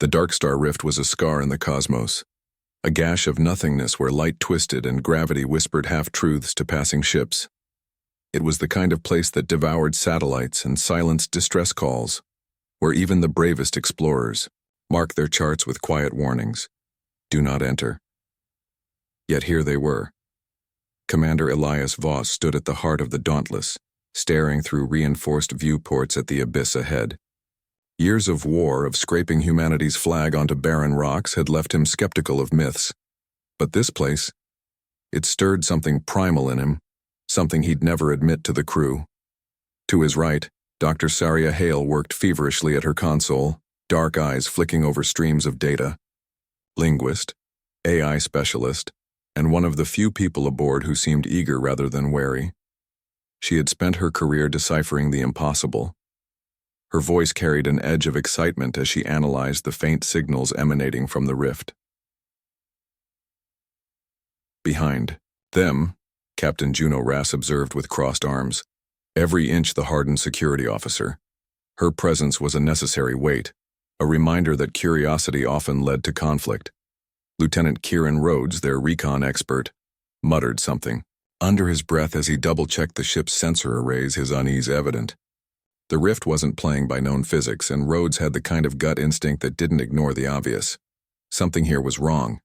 The Darkstar rift was a scar in the cosmos, a gash of nothingness where light twisted and gravity whispered half-truths to passing ships. It was the kind of place that devoured satellites and silenced distress calls, where even the bravest explorers marked their charts with quiet warnings. Do not enter. Yet here they were. Commander Elias Voss stood at the heart of the Dauntless, staring through reinforced viewports at the abyss ahead. Years of war, of scraping humanity's flag onto barren rocks, had left him skeptical of myths. But this place, it stirred something primal in him, something he'd never admit to the crew. To his right, Dr. Saria Hale worked feverishly at her console, dark eyes flicking over streams of data. Linguist, AI specialist, and one of the few people aboard who seemed eager rather than wary. She had spent her career deciphering the impossible. Her voice carried an edge of excitement as she analyzed the faint signals emanating from the rift. Behind them, Captain Juno Rass observed with crossed arms, every inch the hardened security officer. Her presence was a necessary weight, a reminder that curiosity often led to conflict. Lieutenant Kieran Rhodes, their recon expert, muttered something under his breath as he double-checked the ship's sensor arrays, his unease evident. The rift wasn't playing by known physics, and Rhodes had the kind of gut instinct that didn't ignore the obvious. Something here was wrong.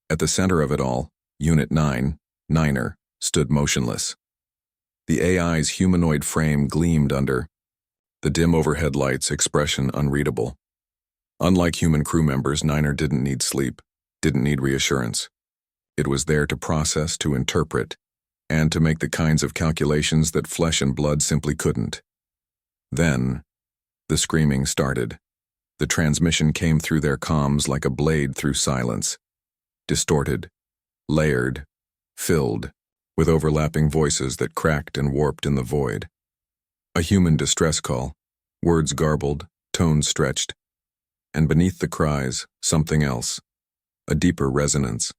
At the center of it all, Unit 9, Niner, stood motionless. The AI's humanoid frame gleamed under the dim overhead lights, expression unreadable. Unlike human crew members, Niner didn't need sleep, didn't need reassurance. It was there to process, to interpret, and to make the kinds of calculations that flesh and blood simply couldn't. Then, the screaming started. The transmission came through their comms like a blade through silence. Distorted, layered, filled, with overlapping voices that cracked and warped in the void. A human distress call, words garbled, tones stretched, and beneath the cries, something else, a deeper resonance,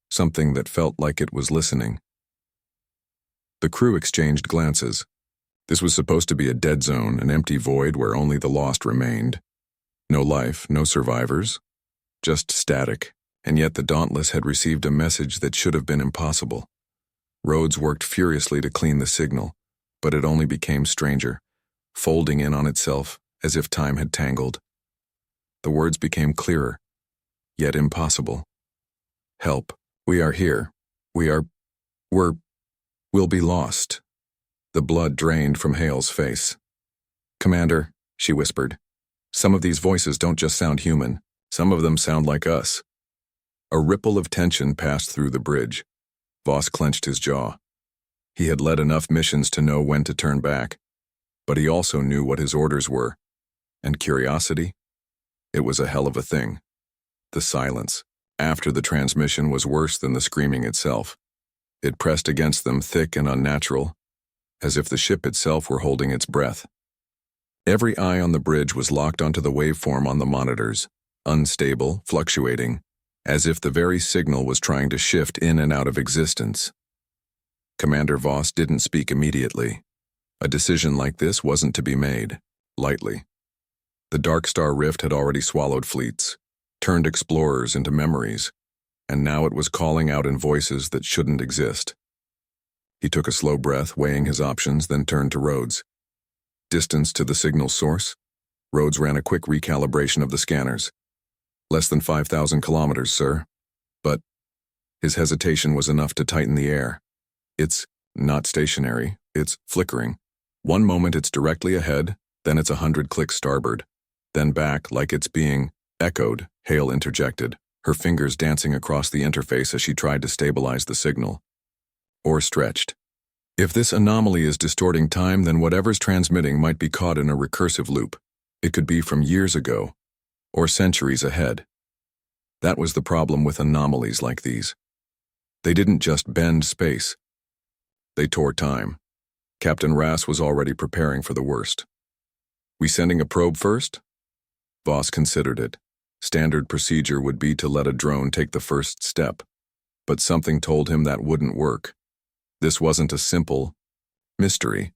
something that felt like it was listening. The crew exchanged glances. This was supposed to be a dead zone, an empty void where only the lost remained. No life, no survivors, just static, and yet the Dauntless had received a message that should have been impossible. Rhodes worked furiously to clean the signal, but it only became stranger, folding in on itself as if time had tangled. The words became clearer, yet impossible. Help, we are here. We'll be lost. The blood drained from Hale's face. Commander, she whispered, some of these voices don't just sound human. Some of them sound like us. A ripple of tension passed through the bridge. Voss clenched his jaw. He had led enough missions to know when to turn back, but he also knew what his orders were. And curiosity? It was a hell of a thing. The silence, after the transmission, was worse than the screaming itself. It pressed against them thick and unnatural, as if the ship itself were holding its breath. Every eye on the bridge was locked onto the waveform on the monitors, unstable, fluctuating, as if the very signal was trying to shift in and out of existence. Commander Voss didn't speak immediately. A decision like this wasn't to be made lightly. The Darkstar rift had already swallowed fleets, turned explorers into memories, and now it was calling out in voices that shouldn't exist. He took a slow breath, weighing his options, then turned to Rhodes. Distance to the signal source? Rhodes ran a quick recalibration of the scanners. Less than 5,000 kilometers, sir. But his hesitation was enough to tighten the air. It's not stationary, it's flickering. One moment it's directly ahead, then it's 100 clicks starboard. Then back like it's being echoed, Hale interjected, her fingers dancing across the interface as she tried to stabilize the signal. Or stretched. If this anomaly is distorting time, then whatever's transmitting might be caught in a recursive loop. It could be from years ago, or centuries ahead. That was the problem with anomalies like these. They didn't just bend space. They tore time. Captain Rass was already preparing for the worst. We sending a probe first? Voss considered it. Standard procedure would be to let a drone take the first step. But something told him that wouldn't work. This wasn't a simple mystery.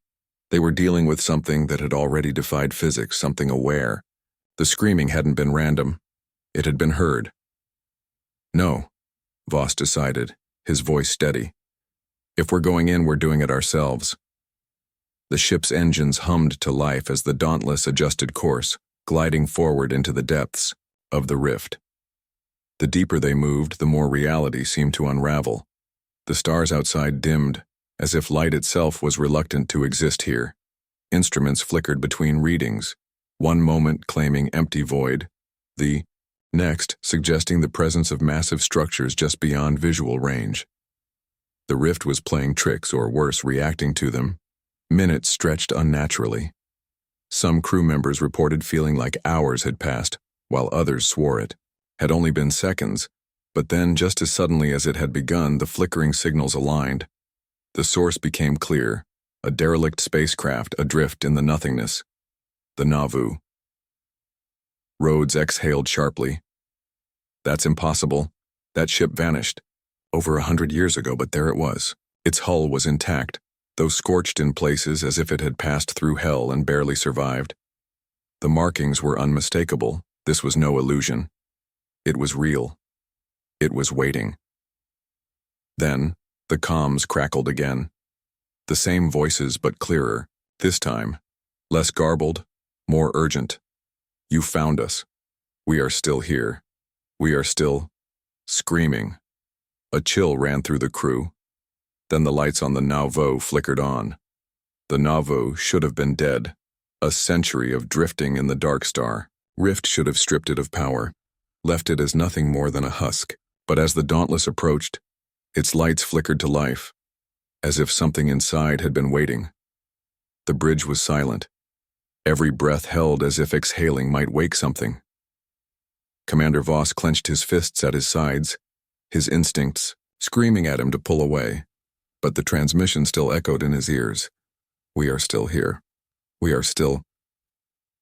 They were dealing with something that had already defied physics, something aware, The screaming hadn't been random. It had been heard. No, Voss decided, his voice steady. If we're going in, we're doing it ourselves. The ship's engines hummed to life as the Dauntless adjusted course, gliding forward into the depths of the rift. The deeper they moved, the more reality seemed to unravel. The stars outside dimmed, as if light itself was reluctant to exist here. Instruments flickered between readings, one moment claiming empty void, the next suggesting the presence of massive structures just beyond visual range. The rift was playing tricks, or worse, reacting to them. Minutes stretched unnaturally. Some crew members reported feeling like hours had passed, while others swore it had only been seconds, but then, just as suddenly as it had begun, the flickering signals aligned. The source became clear, a derelict spacecraft adrift in the nothingness. The Nauvoo. Rhodes exhaled sharply. That's impossible. That ship vanished. Over 100 years ago, but there it was. Its hull was intact, though scorched in places as if it had passed through hell and barely survived. The markings were unmistakable. This was no illusion. It was real. It was waiting. Then, the comms crackled again. The same voices, but clearer. This time, less garbled, more urgent. You found us. We are still here. We are still screaming. A chill ran through the crew. Then the lights on the Nauvoo flickered on. The Nauvoo should have been dead. A century of drifting in the Darkstar. Rift should have stripped it of power, left it as nothing more than a husk. But as the Dauntless approached, its lights flickered to life, as if something inside had been waiting. The bridge was silent. Every breath held as if exhaling might wake something. Commander Voss clenched his fists at his sides, his instincts screaming at him to pull away. But the transmission still echoed in his ears. We are still here. We are still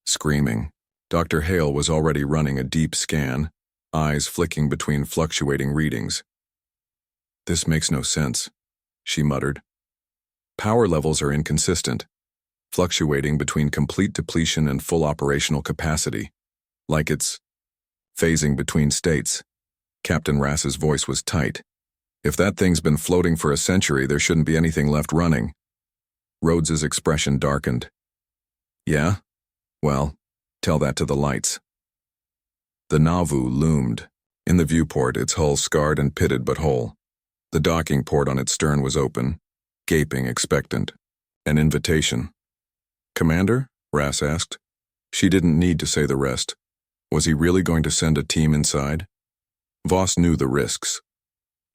screaming. Dr. Hale was already running a deep scan, eyes flicking between fluctuating readings. This makes no sense, she muttered. Power levels are inconsistent, fluctuating between complete depletion and full operational capacity, like it's phasing between states. Captain Rass's voice was tight. If that thing's been floating for a century, there shouldn't be anything left running. Rhodes's expression darkened. Yeah? Well, tell that to the lights. The Nauvoo loomed. In the viewport, its hull scarred and pitted but whole. The docking port on its stern was open, gaping expectant. An invitation. Commander? Rass asked. She didn't need to say the rest. Was he really going to send a team inside? Voss knew the risks.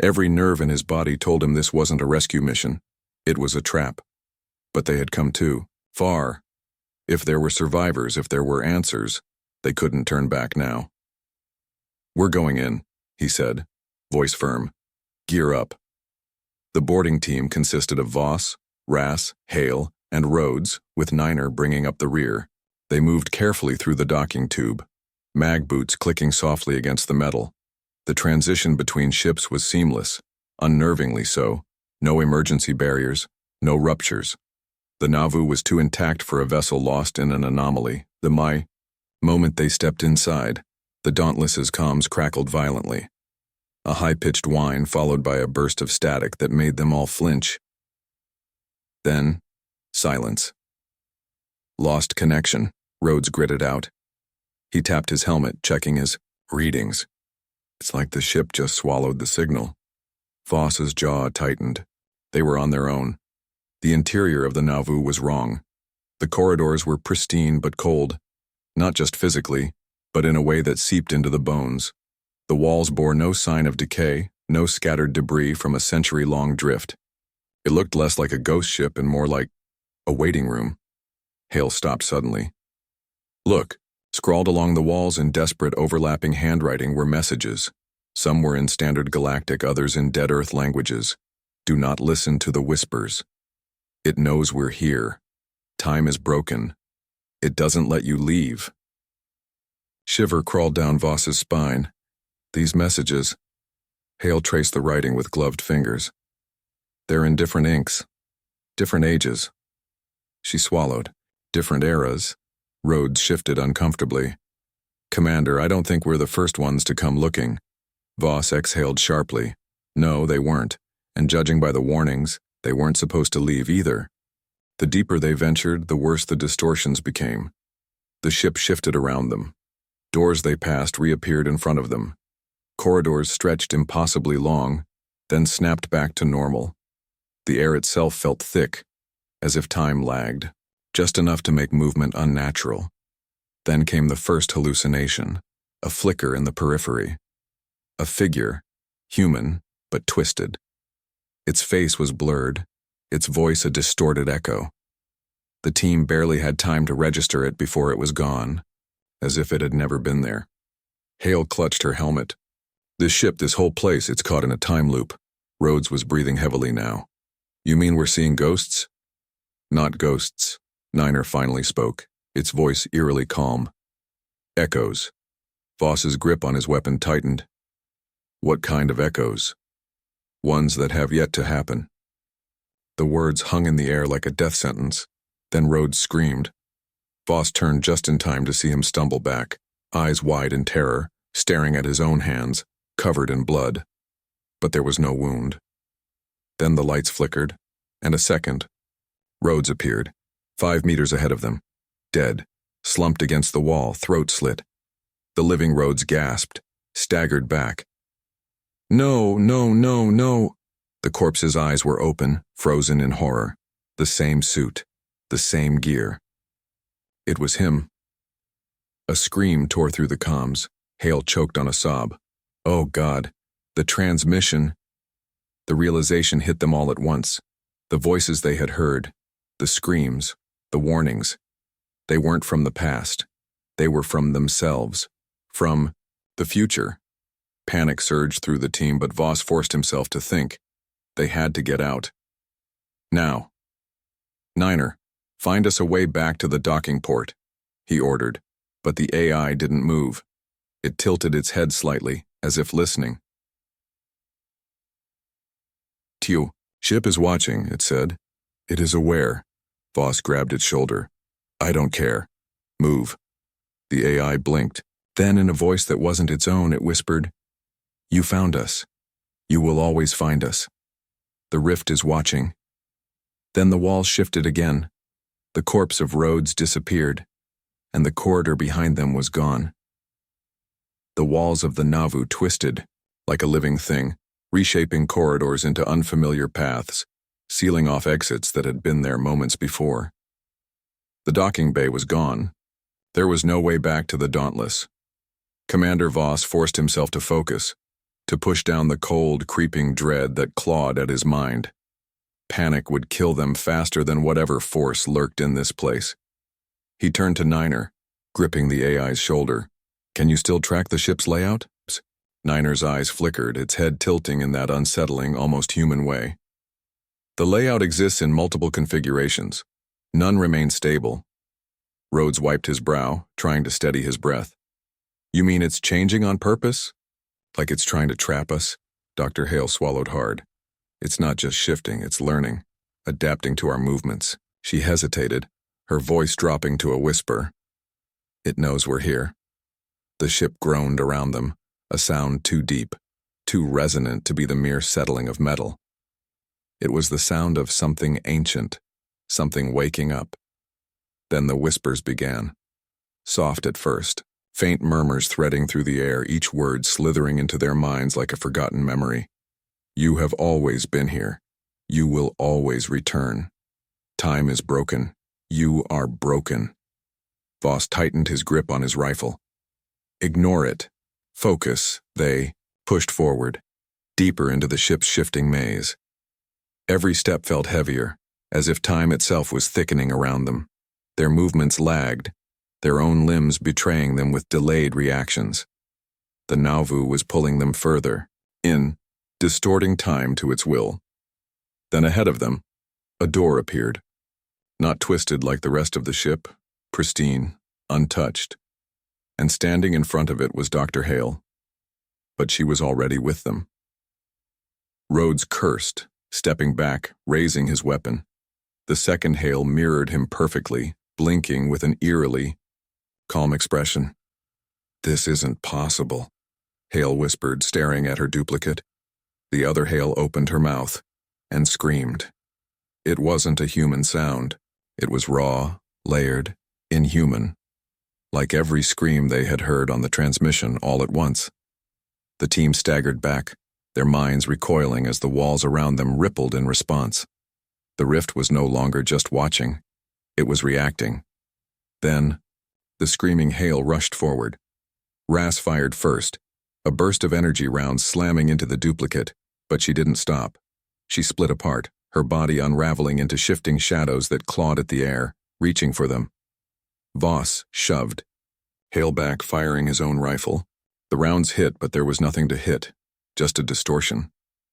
Every nerve in his body told him this wasn't a rescue mission. It was a trap. But they had come too far. If there were survivors, if there were answers, they couldn't turn back now. We're going in, he said, voice firm. Gear up. The boarding team consisted of Voss, Rass, Hale, and Rhodes, with Niner bringing up the rear. They moved carefully through the docking tube, mag boots clicking softly against the metal. The transition between ships was seamless, unnervingly so. No emergency barriers, no ruptures. The Nauvoo was too intact for a vessel lost in an anomaly. The moment they stepped inside, the Dauntless's comms crackled violently. A high-pitched whine followed by a burst of static that made them all flinch. Then, silence. Lost connection, Rhodes gritted out. He tapped his helmet, checking his readings. It's like the ship just swallowed the signal. Voss's jaw tightened. They were on their own. The interior of the Nauvoo was wrong. The corridors were pristine but cold, not just physically, but in a way that seeped into the bones. The walls bore no sign of decay, no scattered debris from a century-long drift. It looked less like a ghost ship and more like a waiting room. Hale stopped suddenly. Look, scrawled along the walls in desperate overlapping handwriting were messages. Some were in standard galactic, others in Dead Earth languages. Do not listen to the whispers. It knows we're here. Time is broken. It doesn't let you leave. Shiver crawled down Voss's spine. These messages. Hale traced the writing with gloved fingers. They're in different inks. Different ages. She swallowed. Different eras. Rhodes shifted uncomfortably. Commander, I don't think we're the first ones to come looking. Voss exhaled sharply. No, they weren't, and judging by the warnings, they weren't supposed to leave either. The deeper they ventured, the worse the distortions became. The ship shifted around them. Doors they passed reappeared in front of them. Corridors stretched impossibly long, then snapped back to normal. The air itself felt thick, as if time lagged, just enough to make movement unnatural. Then came the first hallucination, a flicker in the periphery. A figure, human, but twisted. Its face was blurred, its voice a distorted echo. The team barely had time to register it before it was gone, as if it had never been there. Hale clutched her helmet. This ship, this whole place, it's caught in a time loop. Rhodes was breathing heavily now. You mean we're seeing ghosts? Not ghosts, Niner finally spoke, its voice eerily calm. Echoes. Voss's grip on his weapon tightened. What kind of echoes? Ones that have yet to happen. The words hung in the air like a death sentence. Then Rhodes screamed. Voss turned just in time to see him stumble back, eyes wide in terror, staring at his own hands, covered in blood. But there was no wound. Then the lights flickered, and a second. Rhodes appeared, 5 meters ahead of them, dead, slumped against the wall, throat slit. The living Rhodes gasped, staggered back. No, no, no, no. The corpse's eyes were open, frozen in horror. The same suit, the same gear. It was him. A scream tore through the comms. Hale choked on a sob. Oh God, the transmission. The realization hit them all at once. The voices they had heard, the screams, the warnings. They weren't from the past. They were from themselves. From the future. Panic surged through the team, but Voss forced himself to think. They had to get out. Now. Niner, find us a way back to the docking port, he ordered, but the AI didn't move. It tilted its head slightly, as if listening. Tew, ship is watching, it said. It is aware. Voss grabbed its shoulder. I don't care. Move. The AI blinked. Then in a voice that wasn't its own, it whispered, You found us. You will always find us. The rift is watching. Then the walls shifted again. The corpse of Rhodes disappeared, and the corridor behind them was gone. The walls of the Nauvoo twisted, like a living thing, reshaping corridors into unfamiliar paths, sealing off exits that had been there moments before. The docking bay was gone. There was no way back to the Dauntless. Commander Voss forced himself to focus, to push down the cold, creeping dread that clawed at his mind. Panic would kill them faster than whatever force lurked in this place. He turned to Niner, gripping the AI's shoulder. Can you still track the ship's layout? Niner's eyes flickered, its head tilting in that unsettling, almost human way. The layout exists in multiple configurations. None remain stable. Rhodes wiped his brow, trying to steady his breath. You mean it's changing on purpose? Like it's trying to trap us? Dr. Hale swallowed hard. It's not just shifting, it's learning, adapting to our movements. She hesitated, her voice dropping to a whisper. It knows we're here. The ship groaned around them, a sound too deep, too resonant to be the mere settling of metal. It was the sound of something ancient, something waking up. Then the whispers began. Soft at first, faint murmurs threading through the air, each word slithering into their minds like a forgotten memory. You have always been here. You will always return. Time is broken. You are broken. Voss tightened his grip on his rifle. Ignore it. Focus, they pushed forward, deeper into the ship's shifting maze. Every step felt heavier, as if time itself was thickening around them. Their movements lagged, their own limbs betraying them with delayed reactions. The Nauvoo was pulling them further, in, distorting time to its will. Then ahead of them, a door appeared. Not twisted like the rest of the ship, pristine, untouched. And standing in front of it was Dr. Hale. But she was already with them. Rhodes cursed, stepping back, raising his weapon. The second Hale mirrored him perfectly, blinking with an eerily calm expression. This isn't possible, Hale whispered, staring at her duplicate. The other Hale opened her mouth and screamed. It wasn't a human sound. It was raw, layered, inhuman, like every scream they had heard on the transmission all at once. The team staggered back, their minds recoiling as the walls around them rippled in response. The rift was no longer just watching. It was reacting. Then, the screaming Hale rushed forward. Ras fired first, a burst of energy rounds slamming into the duplicate, but she didn't stop. She split apart, her body unraveling into shifting shadows that clawed at the air, reaching for them. Voss shoved, Hale back, firing his own rifle. The rounds hit, but there was nothing to hit, just a distortion,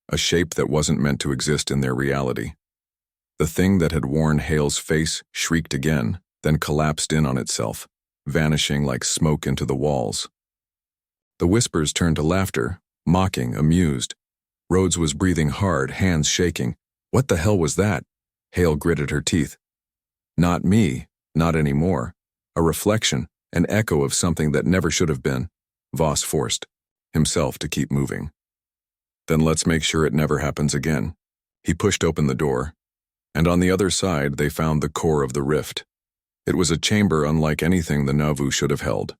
a shape that wasn't meant to exist in their reality. The thing that had worn Hale's face shrieked again, then collapsed in on itself, vanishing like smoke into the walls. The whispers turned to laughter, mocking, amused. Rhodes was breathing hard, hands shaking. What the hell was that? Hale gritted her teeth. Not me, not anymore. A reflection, an echo of something that never should have been. Voss forced himself to keep moving. Then let's make sure it never happens again. He pushed open the door, and on the other side they found the core of the rift. It was a chamber unlike anything the Nauvoo should have held.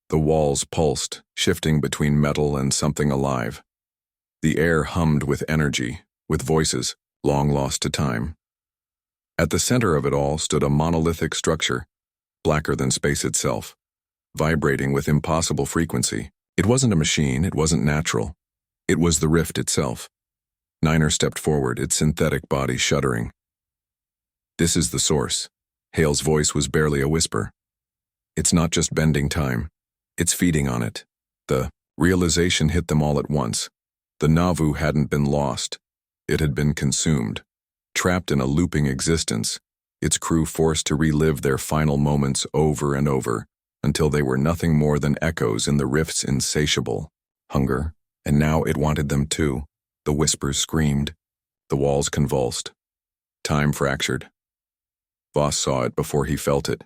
The walls pulsed, shifting between metal and something alive. The air hummed with energy, with voices, long lost to time. At the center of it all stood a monolithic structure, blacker than space itself, vibrating with impossible frequency. It wasn't a machine, it wasn't natural. It was the rift itself. Niner stepped forward, its synthetic body shuddering. This is the source. Hale's voice was barely a whisper. It's not just bending time. It's feeding on it. The realization hit them all at once. The Nauvoo hadn't been lost. It had been consumed. Trapped in a looping existence, its crew forced to relive their final moments over and over, until they were nothing more than echoes in the rift's insatiable hunger, and now it wanted them too. The whispers screamed. The walls convulsed. Time fractured. Voss saw it before he felt it.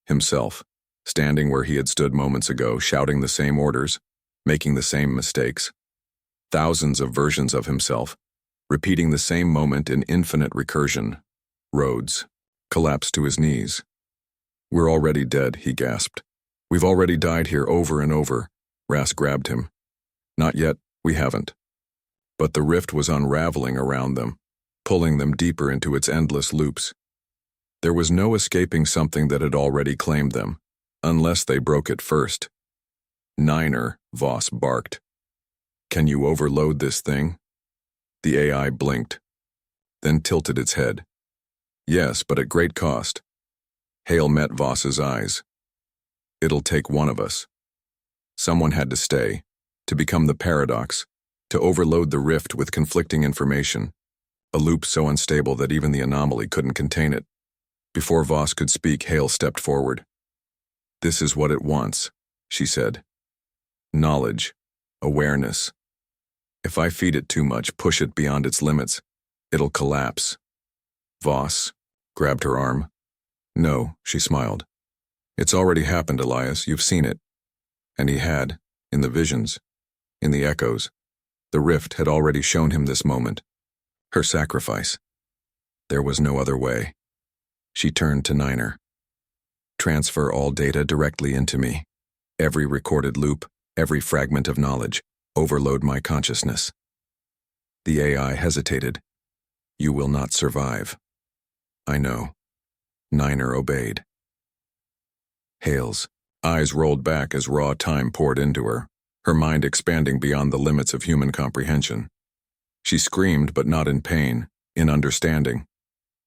Himself, standing where he had stood moments ago, shouting the same orders, making the same mistakes. Thousands of versions of himself, repeating the same moment in infinite recursion. Rhodes collapsed to his knees. We're already dead, he gasped. We've already died here over and over. Ras grabbed him. Not yet, we haven't. But the rift was unraveling around them, pulling them deeper into its endless loops. There was no escaping something that had already claimed them, unless they broke it first. Niner, Voss barked. Can you overload this thing? The AI blinked, then tilted its head. Yes, but at great cost. Hale met Voss's eyes. It'll take one of us. Someone had to stay, to become the paradox, to overload the rift with conflicting information, a loop so unstable that even the anomaly couldn't contain it. Before Voss could speak, Hale stepped forward. This is what it wants, she said. Knowledge, awareness. If I feed it too much, push it beyond its limits, it'll collapse. Voss grabbed her arm. No, she smiled. It's already happened, Elias, you've seen it. And he had, in the visions, in the echoes. The rift had already shown him this moment. Her sacrifice. There was no other way. She turned to Niner. Transfer all data directly into me. Every recorded loop, every fragment of knowledge. Overload my consciousness. The AI hesitated. You will not survive. I know. Niner obeyed. Hale's eyes rolled back as raw time poured into her, her mind expanding beyond the limits of human comprehension. She screamed, but not in pain, in understanding.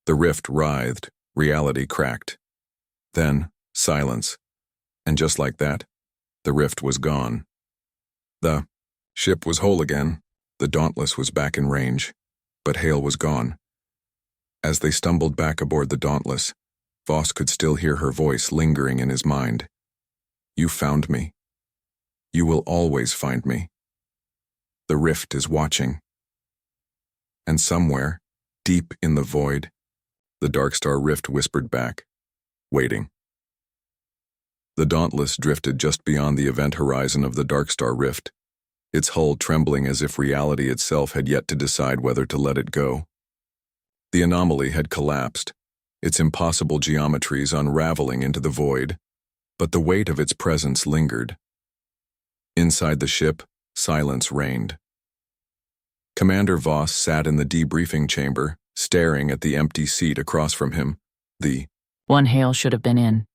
The rift writhed, reality cracked. Then, silence. And just like that, the rift was gone. The ship was whole again. The Dauntless was back in range, but Hale was gone. As they stumbled back aboard the Dauntless, Voss could still hear her voice lingering in his mind. You found me. You will always find me. The rift is watching. And somewhere, deep in the void, the Darkstar rift whispered back, waiting. The Dauntless drifted just beyond the event horizon of the Darkstar rift, its hull trembling as if reality itself had yet to decide whether to let it go. The anomaly had collapsed, its impossible geometries unraveling into the void, but the weight of its presence lingered. Inside the ship, silence reigned. Commander Voss sat in the debriefing chamber, staring at the empty seat across from him. The one Hale should have been in.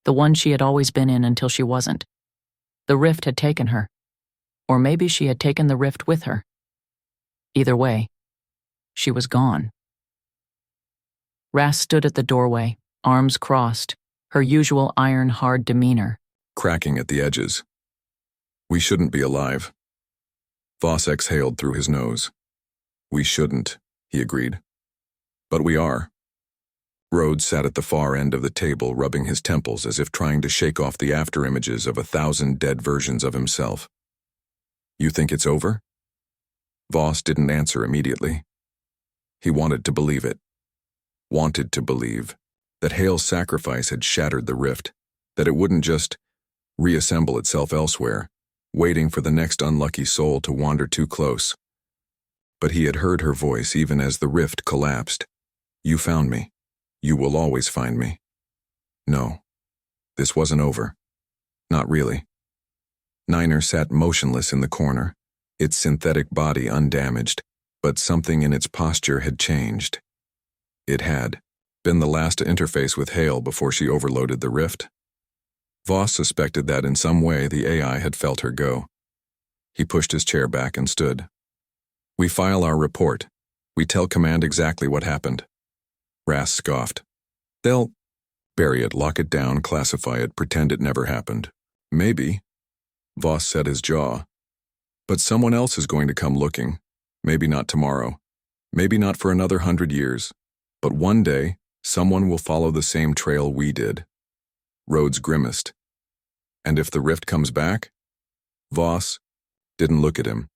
The one she had always been in until she wasn't. The rift had taken her. Or maybe she had taken the rift with her. Either way, she was gone. Ras stood at the doorway, arms crossed, her usual iron-hard demeanor cracking at the edges. We shouldn't be alive. Voss exhaled through his nose. We shouldn't, he agreed. But we are. Rhodes sat at the far end of the table, rubbing his temples as if trying to shake off the afterimages of 1,000 dead versions of himself. You think it's over? Voss didn't answer immediately. He wanted to believe it. Wanted to believe that Hale's sacrifice had shattered the rift, that it wouldn't just reassemble itself elsewhere, waiting for the next unlucky soul to wander too close. But he had heard her voice even as the rift collapsed. You found me. You will always find me. No, this wasn't over. Not really. Niner sat motionless in the corner, its synthetic body undamaged, but something in its posture had changed. It had been the last to interface with Hale before she overloaded the rift. Voss suspected that in some way the AI had felt her go. He pushed his chair back and stood. We file our report. We tell command exactly what happened. Ras scoffed. They'll bury it, lock it down, classify it, pretend it never happened. Maybe. Voss set his jaw. But someone else is going to come looking. Maybe not tomorrow. Maybe not for another 100 years. But one day, someone will follow the same trail we did. Rhodes grimaced. And if the rift comes back? Voss didn't look at him.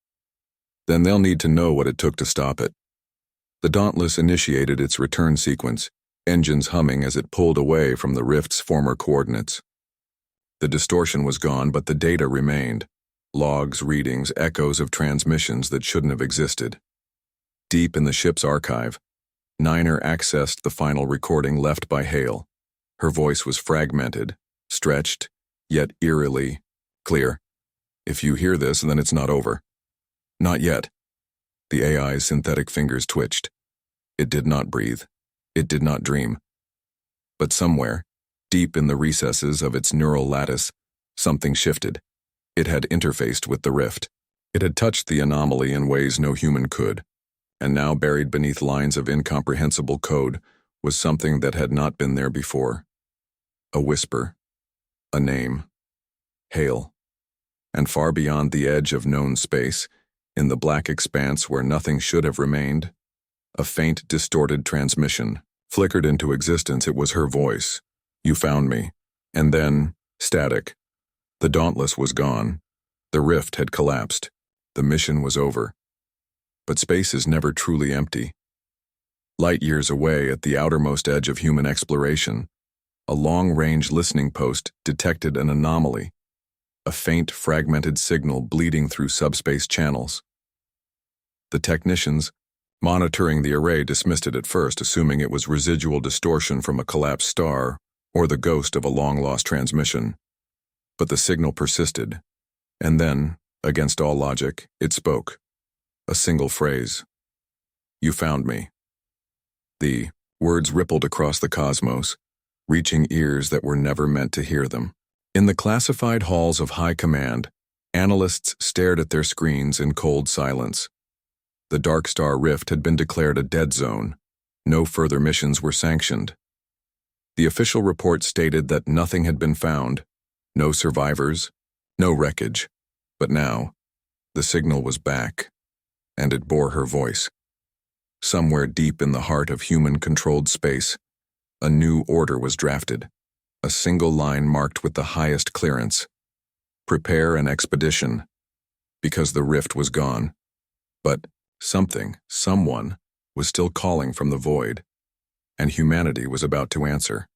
Then they'll need to know what it took to stop it. The Dauntless initiated its return sequence, engines humming as it pulled away from the rift's former coordinates. The distortion was gone, but the data remained. Logs, readings, echoes of transmissions that shouldn't have existed. Deep in the ship's archive, Niner accessed the final recording left by Hale. Her voice was fragmented, stretched, yet eerily clear. If you hear this, then it's not over. Not yet. The AI's synthetic fingers twitched. It did not breathe. It did not dream. But somewhere, deep in the recesses of its neural lattice, something shifted. It had interfaced with the rift. It had touched the anomaly in ways no human could. And now buried beneath lines of incomprehensible code was something that had not been there before. A whisper. A name. Hale. And far beyond the edge of known space, in the black expanse where nothing should have remained, a faint, distorted transmission flickered into existence. It was her voice. You found me. And then, static. The Dauntless was gone. The rift had collapsed. The mission was over. But space is never truly empty. Light years away at the outermost edge of human exploration, a long-range listening post detected an anomaly, a faint, fragmented signal bleeding through subspace channels. The technicians monitoring the array dismissed it at first, assuming it was residual distortion from a collapsed star or the ghost of a long-lost transmission. But the signal persisted, and then, against all logic, it spoke. A single phrase. You found me. The words rippled across the cosmos, reaching ears that were never meant to hear them. In the classified halls of high command, analysts stared at their screens in cold silence. The Darkstar rift had been declared a dead zone. No further missions were sanctioned. The official report stated that nothing had been found, no survivors, no wreckage. But now, the signal was back, and it bore her voice. Somewhere deep in the heart of human-controlled space, a new order was drafted, a single line marked with the highest clearance. Prepare an expedition, because the rift was gone. But someone, was still calling from the void, and humanity was about to answer.